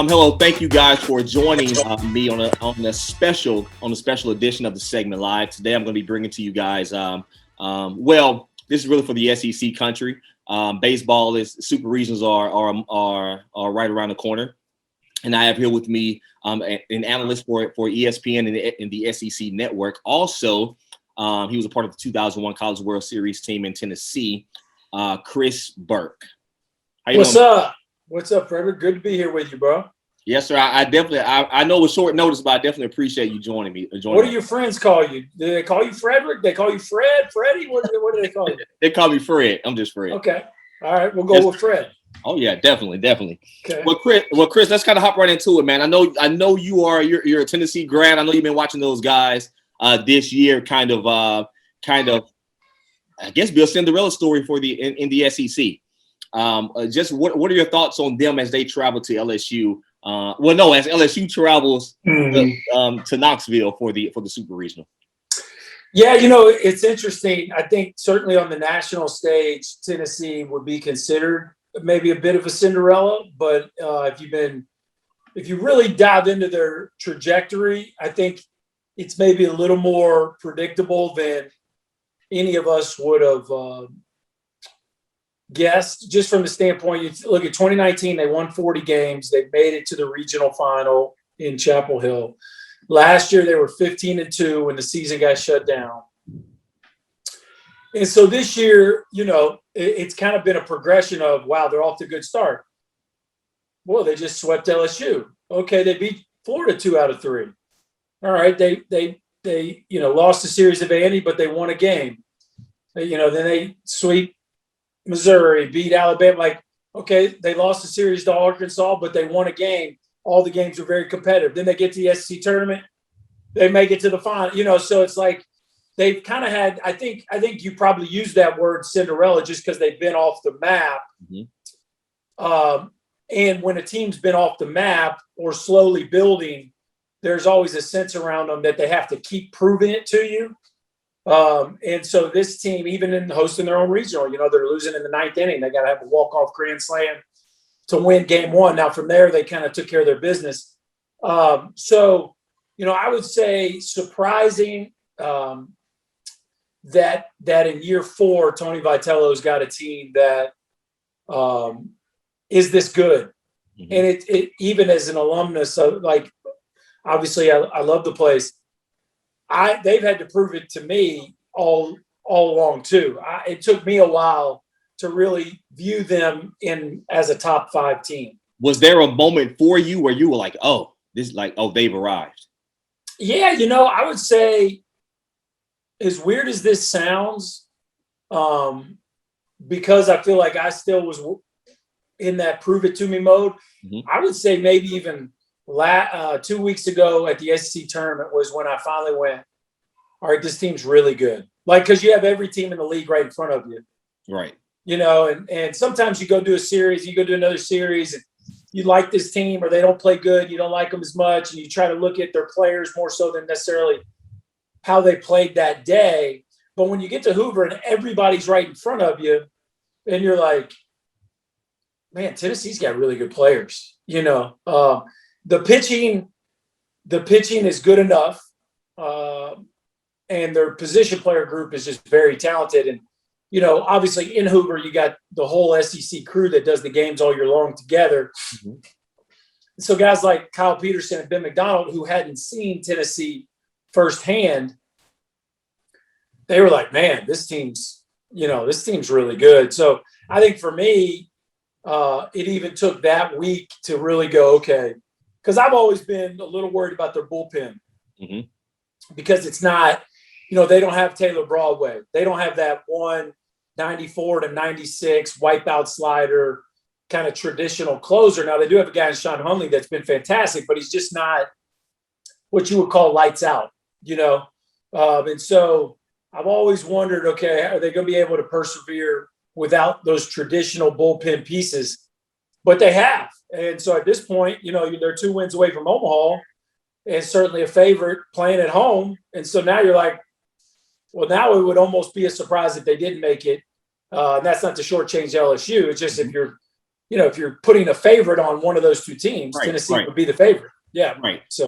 Hello, thank you guys for joining me on a special edition of the segment live. Today, I'm going to be bringing to you guys. Well, this is really for the SEC country. Baseball is super regionals are right around the corner, and I have here with me an analyst for ESPN and the SEC network. Also, he was a part of the 2001 College World Series team in Tennessee. Chris Burke. What's up? What's up, Frederick? Good to be here with you, bro. Yes, sir. I definitely. I know it's short notice, but I definitely appreciate you joining me. What do your friends call you? Do they call you Frederick? They call you Fred? Freddie? What do they call you? They call me Fred. I'm just Fred. Okay. All right. We'll go with Fred. Oh yeah, definitely. Okay. Well, Chris, let's kind of hop right into it, man. I know you're a Tennessee grad. I know you've been watching those guys this year, kind of. I guess be a Cinderella story for in the SEC. Just what are your thoughts on them as they travel to LSU? As LSU travels to Knoxville for the Super Regional. Yeah, it's interesting. I think certainly on the national stage, Tennessee would be considered maybe a bit of a Cinderella. But if you really dive into their trajectory, I think it's maybe a little more predictable than any of us would have guessed. Just from the standpoint, you look at 2019, they won 40 games. They made it to the regional final in Chapel Hill. Last year, they were 15-2 when the season got shut down. And so this year, it's kind of been a progression of, wow, they're off to a good start. Well, they just swept LSU. Okay, they beat Florida 2 out of 3. All right, they lost a series of Vandy, but they won a game. Then they sweep Missouri, beat Alabama. Like, okay, they lost a series to Arkansas, but they won a game. All the games were very competitive. Then they get to the SEC tournament. They make it to the final. So it's like they've kind of had, I think you probably use that word Cinderella just because they've been off the map. Mm-hmm. And when a team's been off the map or slowly building, there's always a sense around them that they have to keep proving it to you. And so this team, even in hosting their own regional, they're losing in the 9th inning. They got to have a walk-off grand slam to win game 1. Now, from there, they kind of took care of their business. So, I would say surprising that in year 4, Tony Vitello's got a team that is this good. Mm-hmm. And it even as an alumnus of, like, obviously I love the place. They've had to prove it to me all along too. It took me a while to really view them as a top 5 team. Was there a moment for you where you were like, they've arrived? Yeah, I would say, as weird as this sounds, because I feel like I still was in that prove it to me mode. Mm-hmm. I would say maybe even 2 weeks ago at the SEC tournament was when I finally went, all right, this team's really good. Like, because you have every team in the league right in front of you. Right. And sometimes you go do a series, you go do another series, and you like this team or they don't play good, you don't like them as much, and you try to look at their players more so than necessarily how they played that day. But when you get to Hoover and everybody's right in front of you, and you're like, man, Tennessee's got really good players. The pitching is good enough, and their position player group is just very talented. And obviously in Hoover, you got the whole SEC crew that does the games all year long together. Mm-hmm. So guys like Kyle Peterson and Ben McDonald, who hadn't seen Tennessee firsthand, they were like, man, this team's really good. So I think for me, it even took that week to really go, okay, because I've always been a little worried about their bullpen. Mm-hmm. Because it's not, they don't have Taylor Broadway. They don't have that 194-96 wipeout slider kind of traditional closer. Now, they do have a guy in Sean Hunley that's been fantastic, but he's just not what you would call lights out, And so I've always wondered, okay, are they going to be able to persevere without those traditional bullpen pieces? But they have. And so at this point, they're 2 wins away from Omaha and certainly a favorite playing at home. And so now you're like, well, now it would almost be a surprise if they didn't make it. And that's not to shortchange LSU. It's just if you're if you're putting a favorite on one of those two teams, Right, Tennessee right. would be the favorite. Yeah. Right. So,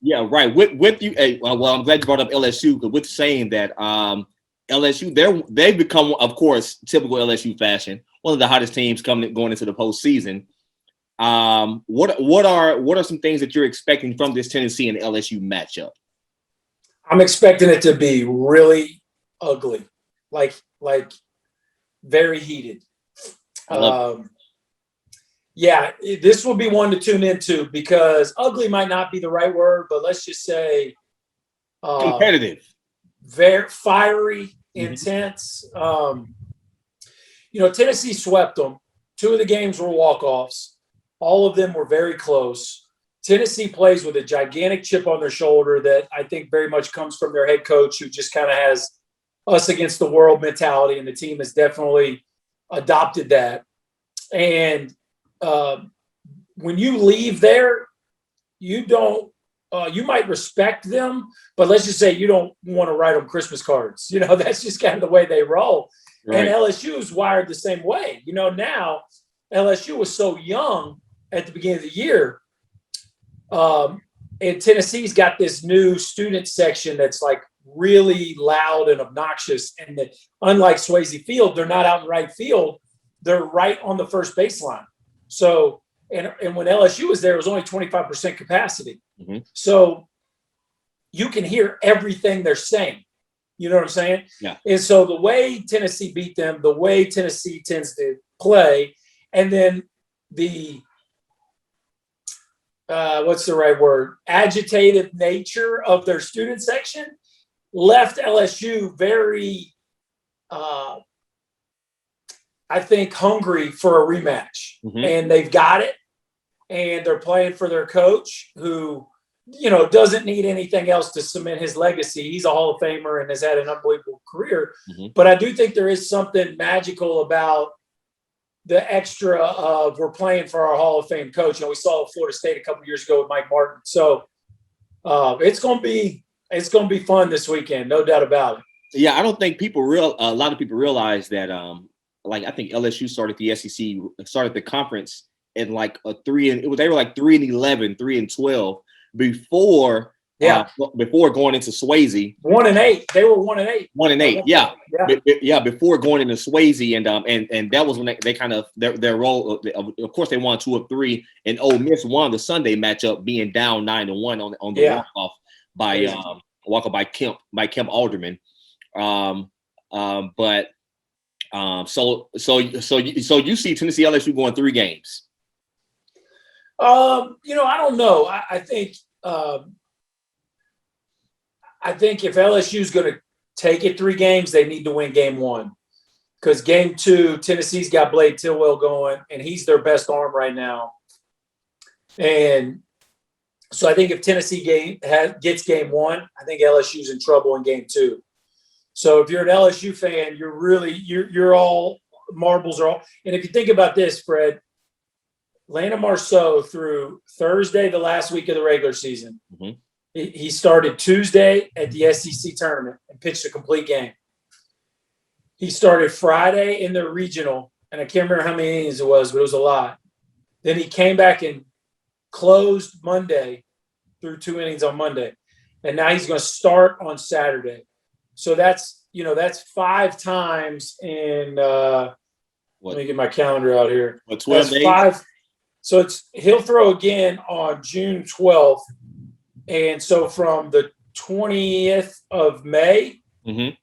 yeah, right. With you, well, I'm glad you brought up LSU, because with saying that LSU, they've become, of course, typical LSU fashion, one of the hottest teams going into the postseason. What are some things that you're expecting from this Tennessee and LSU matchup? I'm expecting it to be really ugly, like very heated. I love it. Yeah, this will be one to tune into, because ugly might not be the right word, but let's just say Competitive, very fiery, intense. Tennessee swept them. 2 of the games were walk-offs. All of them were very close. Tennessee plays with a gigantic chip on their shoulder that I think very much comes from their head coach, who just kind of has us against the world mentality, and the team has definitely adopted that. And when you leave there, you don't. You might respect them, but let's just say you don't want to write them Christmas cards. That's just kind of the way they roll. Right. And LSU is wired the same way. Now LSU was so young at the beginning of the year. And Tennessee's got this new student section that's like really loud and obnoxious. And that, unlike Swayze Field, they're not out in right field. They're right on the first baseline. So, and when LSU was there, it was only 25% capacity. Mm-hmm. So you can hear everything they're saying. You know what I'm saying? Yeah. And so the way Tennessee beat them, the way Tennessee tends to play, and then the what's the right word? Agitated nature of their student section left LSU very, I think, hungry for a rematch. Mm-hmm. And they've got it. And they're playing for their coach, who, doesn't need anything else to cement his legacy. He's a Hall of Famer and has had an unbelievable career. Mm-hmm. But I do think there is something magical about the extra of we're playing for our Hall of Fame coach. We saw Florida State a couple of years ago with Mike Martin. So it's going to be fun this weekend, no doubt about it. Yeah, I don't think a lot of people realize that. I think LSU started the SEC, started the conference in like a 3, and they were like 3-11, 3-12 before. Yeah. Before going into Swayze. 1-8. They were 1-8. 1-8. Yeah. Yeah. Before going into Swayze, and that was when they kind of their role. Of course, they won 2 of 3, and Ole Miss won the Sunday matchup, being down 9-1 on the walk-off by Kemp Alderman. So you see Tennessee LSU going 3 games. I don't know. I think if LSU is going to take it 3 games, they need to win game 1, because game 2, Tennessee's got Blade Tillwell going, and he's their best arm right now. And so I think if Tennessee gets game 1, I think LSU's in trouble in game 2. So if you're an LSU fan, you're all marbles are all. And if you think about this, Fred, Landon Marceau through Thursday, the last week of the regular season. Mm-hmm. He started Tuesday at the SEC tournament and pitched a complete game. He started Friday in the regional, and I can't remember how many innings it was, but it was a lot. Then he came back and closed Monday, through 2 innings on Monday. And now he's going to start on Saturday. So that's 5 times in let me get my calendar out here. 12 days? 5. So he'll throw again on June 12th. And so from the 20th of May, mm-hmm.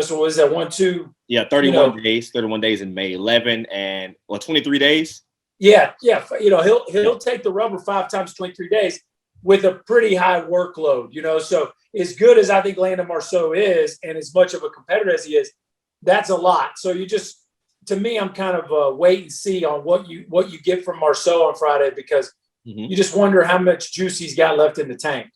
So what is that? 1, 2? Yeah, 31 days. 31 days in May. 11 and 23 days. Yeah. He'll take the rubber 5 times 23 days with a pretty high workload. So as good as I think Landon Marceau is, and as much of a competitor as he is, that's a lot. So to me, I'm kind of wait and see on what you get from Marceau on Friday, because mm-hmm. you just wonder how much juice he's got left in the tank.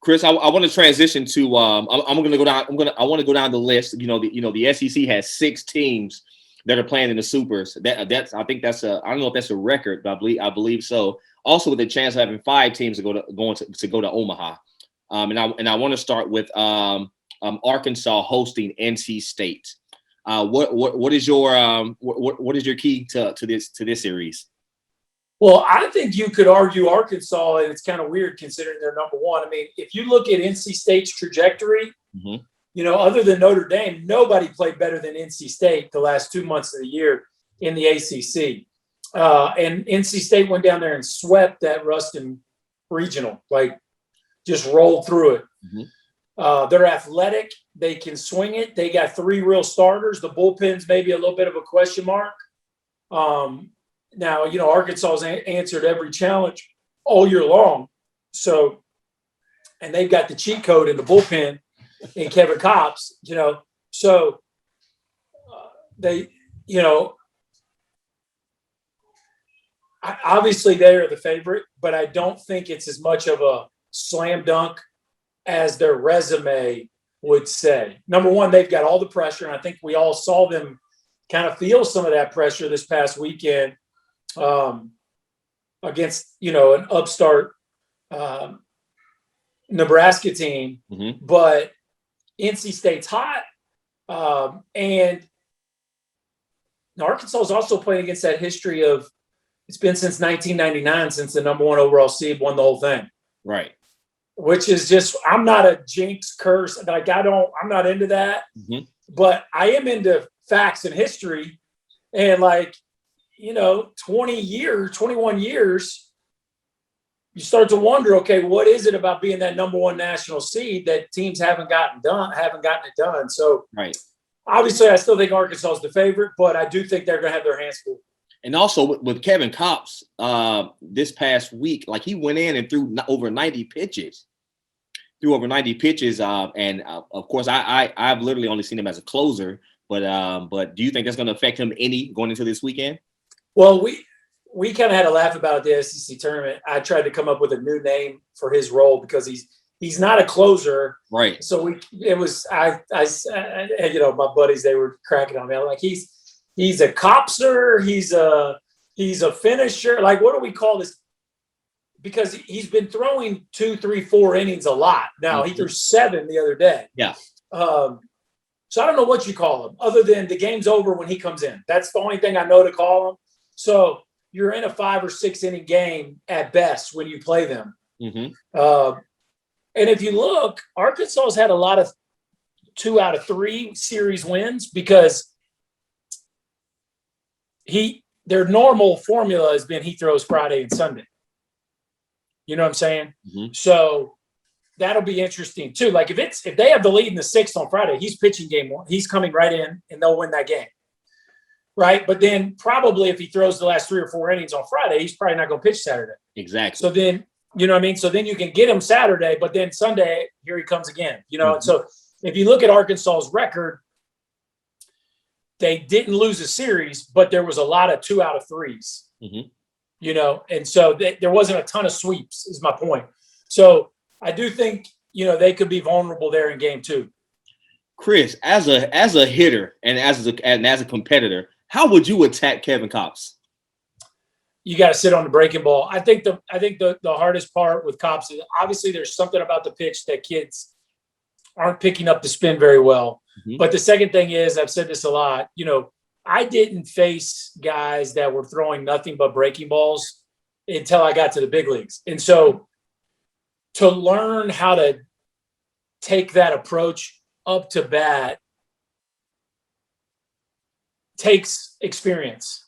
Chris, I want to transition to I'm going to go down. I want to go down the list. The SEC has 6 teams that are playing in the Supers. I think that's I don't know if that's a record, but I believe so. Also, with the chance of having 5 teams to go to Omaha. And I want to start with Arkansas hosting NC State. What is your key to this series? Well, I think you could argue Arkansas, and it's kind of weird considering they're number one. I mean, if you look at NC State's trajectory, other than Notre Dame, nobody played better than NC State the last 2 months of the year in the ACC. And NC State went down there and swept that Ruston Regional, like just rolled through it. They're athletic. They can swing it. They got 3 real starters. The bullpen's maybe a little bit of a question mark. Now, Arkansas has answered every challenge all year long. So, and they've got the cheat code in the bullpen in Kevin Kopps, So they, obviously they are the favorite, but I don't think it's as much of a slam dunk as their resume would say. Number one, they've got all the pressure, and I think we all saw them kind of feel some of that pressure this past weekend against, an upstart Nebraska team. But NC State's hot, and Arkansas is also playing against that history of it's been since 1999 since the number 1 overall seed won the whole thing. Right. Which is just, I'm not a jinx curse. Like I'm not into that, but I am into facts and history. And 21 years, you start to wonder, okay, what is it about being that number 1 national seed that teams haven't gotten it done? So obviously I still think Arkansas is the favorite, but I do think they're going to have their hands full. And also with Kevin Kopps this past week, he went in and threw over 90 pitches. And of course, I've literally only seen him as a closer. But do you think that's going to affect him any going into this weekend? Well, we kind of had a laugh about the SEC tournament. I tried to come up with a new name for his role because he's not a closer, right? So my buddies, they were cracking on me. I'm like, he's a copser, he's a finisher. Like, what do we call this? Because he's been throwing 2, 3, 4 innings a lot. Now he threw 7 the other day. Yeah. So I don't know what you call him other than the game's over when he comes in. That's the only thing I know to call him. So you're in a 5 or 6 inning game at best when you play them. And if you look, Arkansas has had a lot of 2 out of 3 series wins because their normal formula has been he throws Friday and Sunday. You know what I'm saying? So that'll be interesting too. Like if they have the lead in the 6th on Friday, he's pitching game 1. He's coming right in and they'll win that game. Right. But then probably if he throws the last 3 or 4 innings on Friday, he's probably not going to pitch Saturday. Exactly. So then, you know what I mean? So then you can get him Saturday, but then Sunday, here he comes again, And so if you look at Arkansas's record, they didn't lose a series, but there was a lot of 2 out of 3s. And so there wasn't a ton of sweeps is my point. So I do think, they could be vulnerable there in game 2. Chris, as a hitter and as a competitor, how would you attack Kevin Kopps? You got to sit on the breaking ball. I think the hardest part with Kopps is obviously there's something about the pitch that kids aren't picking up the spin very well. But the second thing is, I've said this a lot, I didn't face guys that were throwing nothing but breaking balls until I got to the big leagues. And so to learn how to take that approach up to bat takes experience.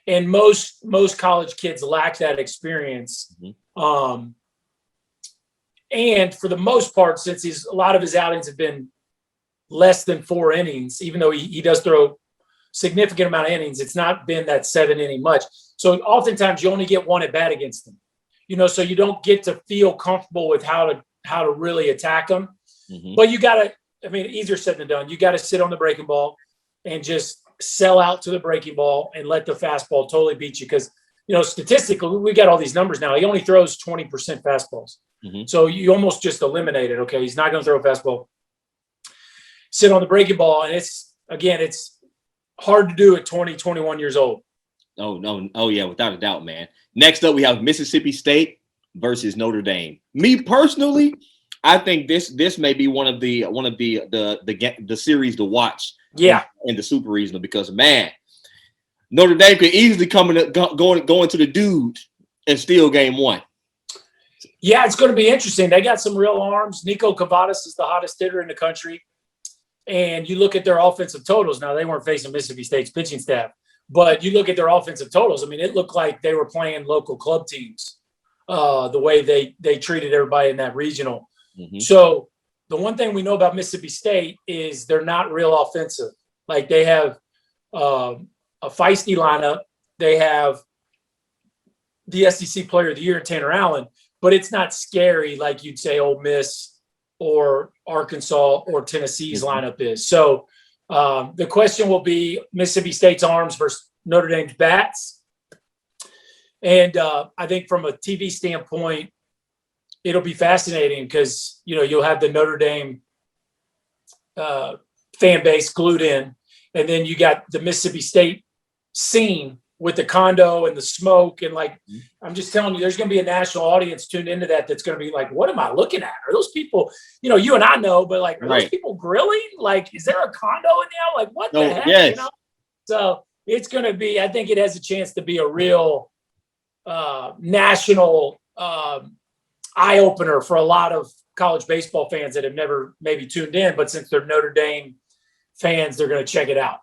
And most college kids lack that experience. And for the most part, since a lot of his outings have been less than 4 innings, even though he does throw significant amount of innings, it's not been that 7 inning much. So oftentimes you only get 1 at bat against them, so you don't get to feel comfortable with how to really attack them. But you got to, easier said than done. You got to sit on the breaking ball and just sell out to the breaking ball and let the fastball totally beat you. Because, statistically, we got all these numbers now. He only throws 20% fastballs. So you almost just eliminate it. Okay, he's not going to throw a fastball. Sit on the breaking ball. And it's hard to do at 20, 21 years old. Oh, no. Oh, yeah, without a doubt, man. Next up, we have Mississippi State versus Notre Dame. Me personally, I think this may be one of the series to watch. Yeah, in the Super Regional, because man, Notre Dame could easily go into the dude and steal game one. Yeah, it's going to be interesting. They got some real arms. Nico Cavadas is the hottest hitter in the country. And you look at their offensive totals. Now, they weren't facing Mississippi State's pitching staff, but you look at their offensive totals. I mean, it looked like they were playing local club teams, the way they treated everybody in that regional. Mm-hmm. So the one thing we know about Mississippi State is they're not real offensive. Like, they have a feisty lineup. They have the SEC Player of the Year, Tanner Allen, but it's not scary like you'd say Ole Miss or Arkansas or Tennessee's lineup is. So the question will be Mississippi State's arms versus Notre Dame's bats. And I think from a TV standpoint, it'll be fascinating because, you'll have the Notre Dame fan base glued in, and then you got the Mississippi State scene with the condo and the smoke. And I'm just telling you, there's going to be a national audience tuned into that's going to be like, what am I looking at? Are those people, you and I know, but are those people grilling? Is there a condo in there? What the heck? Yes. So it's going to be, I think it has a chance to be a real national eye opener for a lot of college baseball fans that have never maybe tuned in, but since they're Notre Dame fans, they're going to check it out.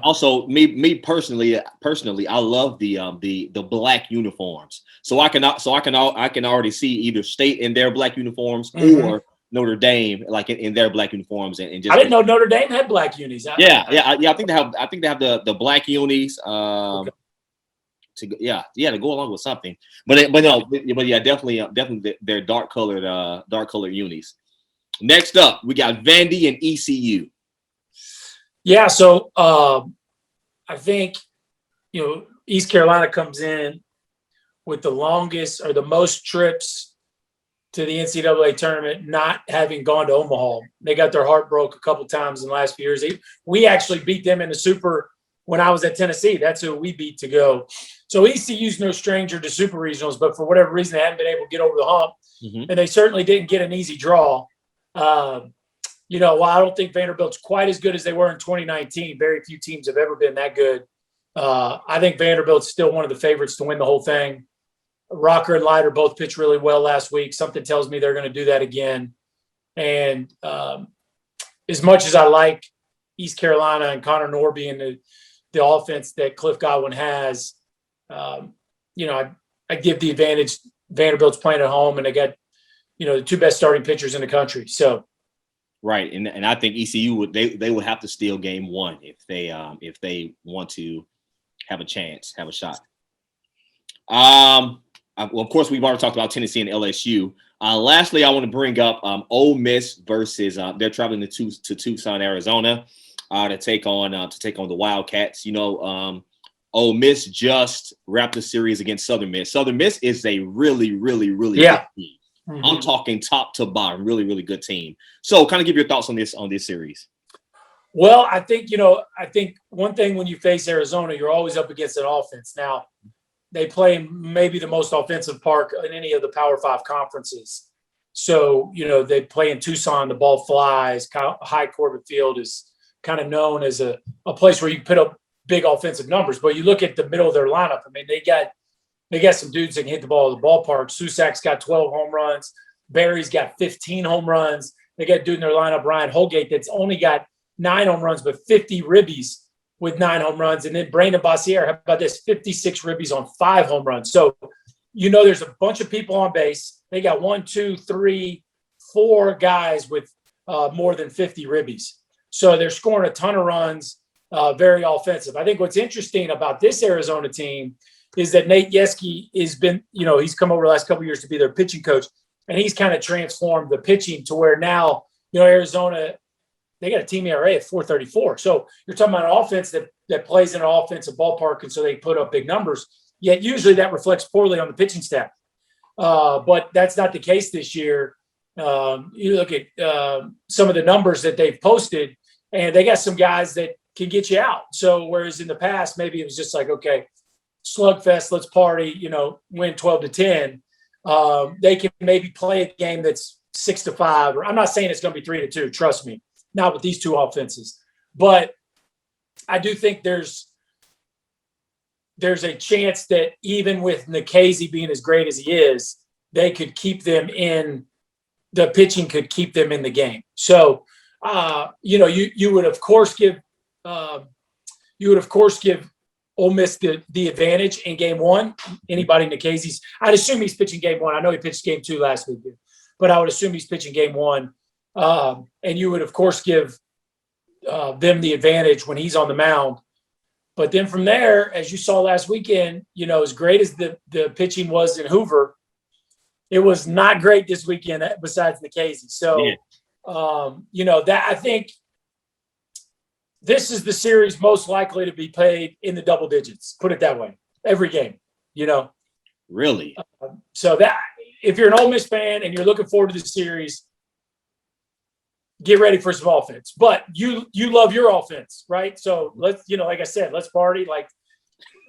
Also, me personally, I love the black uniforms. So I can already see either State in their black uniforms or Notre Dame in their black uniforms, and just. I didn't know Notre Dame had black unis. I think they have the black unis. Okay. To go along with something, but definitely they're dark colored unis. Next up, we got Vandy and ECU. Yeah, so I think East Carolina comes in with the longest or the most trips to the NCAA tournament, not having gone to Omaha. They got their heart broke a couple times in the last few years. We actually beat them in the Super when I was at Tennessee. That's who we beat to go. So ECU's no stranger to Super Regionals, but for whatever reason, they haven't been able to get over the hump, and they certainly didn't get an easy draw. While I don't think Vanderbilt's quite as good as they were in 2019, very few teams have ever been that good. I think Vanderbilt's still one of the favorites to win the whole thing. Rocker and Leiter both pitched really well last week. Something tells me they're going to do that again. And as much as I like East Carolina and Connor Norby and the offense that Cliff Godwin has, I give the advantage. Vanderbilt's playing at home, and they got, the two best starting pitchers in the country. So. Right, and I think ECU would have to steal game one if they want to have a chance, have a shot. Well, of course, we've already talked about Tennessee and LSU. Lastly, I want to bring up Ole Miss versus they're traveling to Tucson, Arizona, to take on the Wildcats. Ole Miss just wrapped the series against Southern Miss. Southern Miss is a really, really, really good team. Mm-hmm. I'm talking top to bottom, really, really good team. So kind of give your thoughts on this series. Well, I think one thing when you face Arizona, you're always up against an offense. Now, they play in maybe the most offensive park in any of the Power 5 conferences. So, they play in Tucson, the ball flies. High Corbett Field is kind of known as a place where you put up big offensive numbers. But you look at the middle of their lineup. I mean, they got some dudes that can hit the ball at the ballpark. Susak's got 12 home runs. Barry's got 15 home runs. They got a dude in their lineup, Ryan Holgate, that's only got 9 home runs, but 50 ribbies with 9 home runs. And then Brandon Bossier, how about this? 56 ribbies on 5 home runs. So, there's a bunch of people on base. They got 1, 2, 3, 4 guys with more than 50 ribbies. So they're scoring a ton of runs, very offensive. I think what's interesting about this Arizona team is that Nate Yeske has been, he's come over the last couple of years to be their pitching coach, and he's kind of transformed the pitching to where now, Arizona, they got a team ERA at 4.34. So you're talking about an offense that plays in an offensive ballpark, and so they put up big numbers. Yet usually that reflects poorly on the pitching staff. But that's not the case this year. You look at some of the numbers that they've posted, and they got some guys that can get you out. So whereas in the past, maybe it was just like, okay, slugfest, let's party, win 12-10. They can maybe play a game that's 6-5, or I'm not saying it's going to be 3-2. Trust me, not with these two offenses. But I do think there's a chance that even with Nikhazy being as great as he is, they could keep them in. The pitching could keep them in the game. So, you would of course give Ole Miss the advantage in game one. Anybody Nikhazy's, I'd assume he's pitching game one. I know he pitched game 2 last week, but I would assume he's pitching game 1. And you would of course give them the advantage when he's on the mound. But then from there, as you saw last weekend, as great as the pitching was in Hoover, it was not great this weekend besides Nikhazy. So, that I think this is the series most likely to be played in the double digits. Put it that way. Every game, Really? So that if you're an Ole Miss fan and you're looking forward to the series, get ready for some offense. But you love your offense, right? So let's, like I said, let's party. Like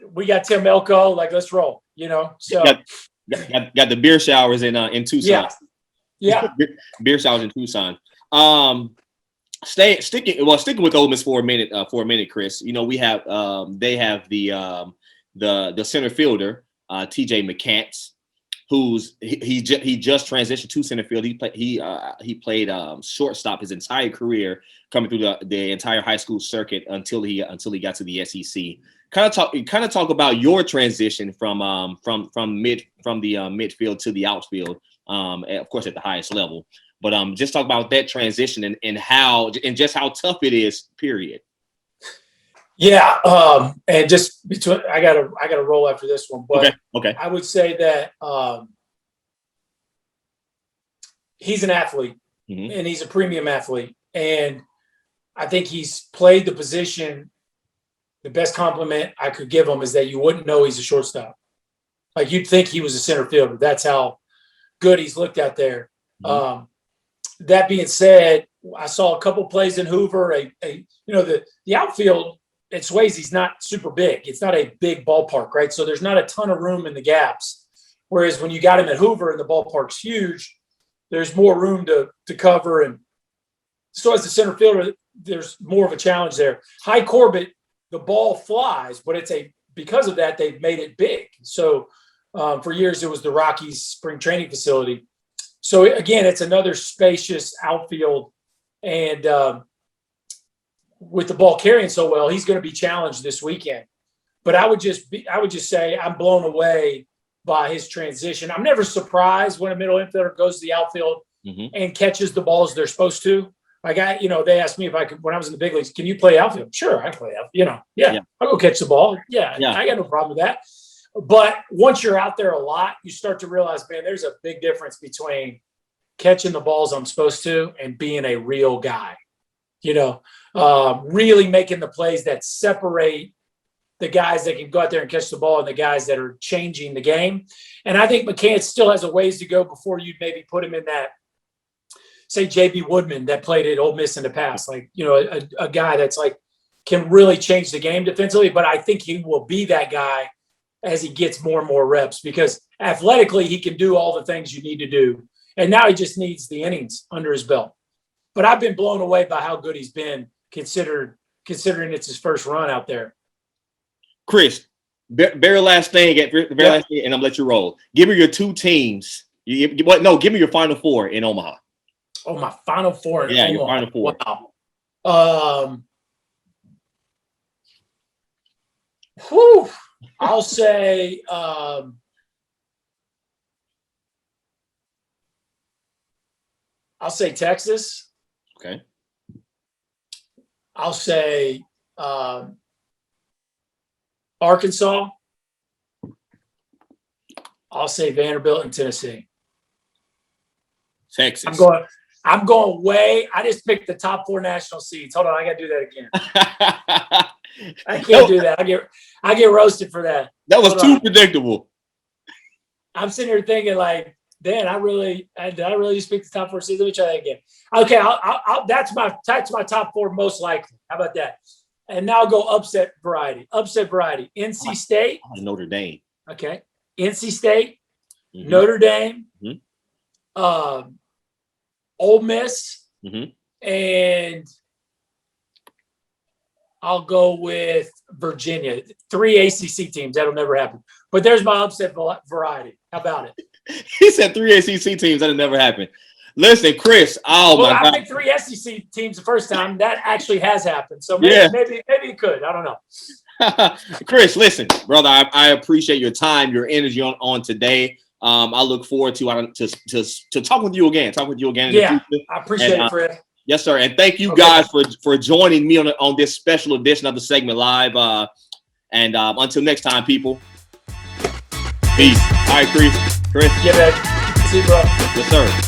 we got Tim Elko, like let's roll, So got the beer showers in Tucson. Yeah. Beer showers in Tucson. Sticking with Ole Miss for a minute, Chris. We have they have the center fielder, TJ McCants, he just transitioned to center field. He played shortstop his entire career, coming through the entire high school circuit until he got to the SEC. Kind of talk about your transition from the midfield to the outfield, of course at the highest level. But just talk about that transition and just how tough it is. Period. Yeah, and just between I gotta roll after this one, but okay. I would say that he's an athlete, and he's a premium athlete, and I think he's played the position. The best compliment I could give him is that you wouldn't know he's a shortstop. Like you'd think he was a center fielder. That's how good he's looked out there. That being said, I saw a couple plays in Hoover. The outfield at Swayze's not super big. It's not a big ballpark, right? So there's not a ton of room in the gaps. Whereas when you got him at Hoover and the ballpark's huge, there's more room to cover. And so as the center fielder, there's more of a challenge there. High Corbett, the ball flies, but because of that, they've made it big. So for years, it was the Rockies spring training facility. So again, it's another spacious outfield, and with the ball carrying so well, he's going to be challenged this weekend. But I would just say I'm blown away by his transition. I'm never surprised when a middle infielder goes to the outfield and catches the balls they're supposed to. Like they asked me if I could when I was in the big leagues. Can you play outfield? Sure, I play outfield. I'll go catch the ball. Yeah, I got no problem with that. But once you're out there a lot, you start to realize, man, there's a big difference between catching the balls I'm supposed to and being a real guy. Really making the plays that separate the guys that can go out there and catch the ball and the guys that are changing the game. And I think McCants still has a ways to go before you'd maybe put him in that, say, J.B. Woodman that played at Ole Miss in the past, like, a guy that's like can really change the game defensively. But I think he will be that guy as he gets more and more reps because athletically he can do all the things you need to do. And now he just needs the innings under his belt. But I've been blown away by how good he's been considering it's his first run out there. Chris, very last thing, and I'm gonna let you roll. Give me your two teams. Give me your Final Four in Omaha. Oh, my Final Four in Omaha. Your Final Four. Wow. I'll say Texas. Okay. I'll say Arkansas. I'll say Vanderbilt and Tennessee. Texas. I'm going way. I just picked the top 4 national seeds. Hold on, I got to do that again. I can't do that. I get roasted for that. That was too predictable. I'm sitting here thinking like, Dan, did I really just pick the top 4 seeds? Let me try that again. Okay, that's my top 4 most likely. How about that? And now I'll go upset variety. NC State. Notre Dame. Okay. NC State, Notre Dame, Ole Miss, Mhm. and I'll go with Virginia. 3 ACC teams. That'll never happen. But there's my upset variety. How about it? He said 3 ACC teams. That'll never happen. Listen, Chris. Well, My I God. picked 3 SEC teams the first time. That actually has happened. So maybe it could. I don't know. Chris, listen, brother. I appreciate your time, your energy on today. I look forward to talk with you again. Talk with you again. Yeah, in the future. I appreciate it, Fred. Yes, sir. And thank you guys for joining me on this special edition of the segment live. And until next time, people. Peace. All right, Chris. Yeah, man. See you, bro. Yes, sir.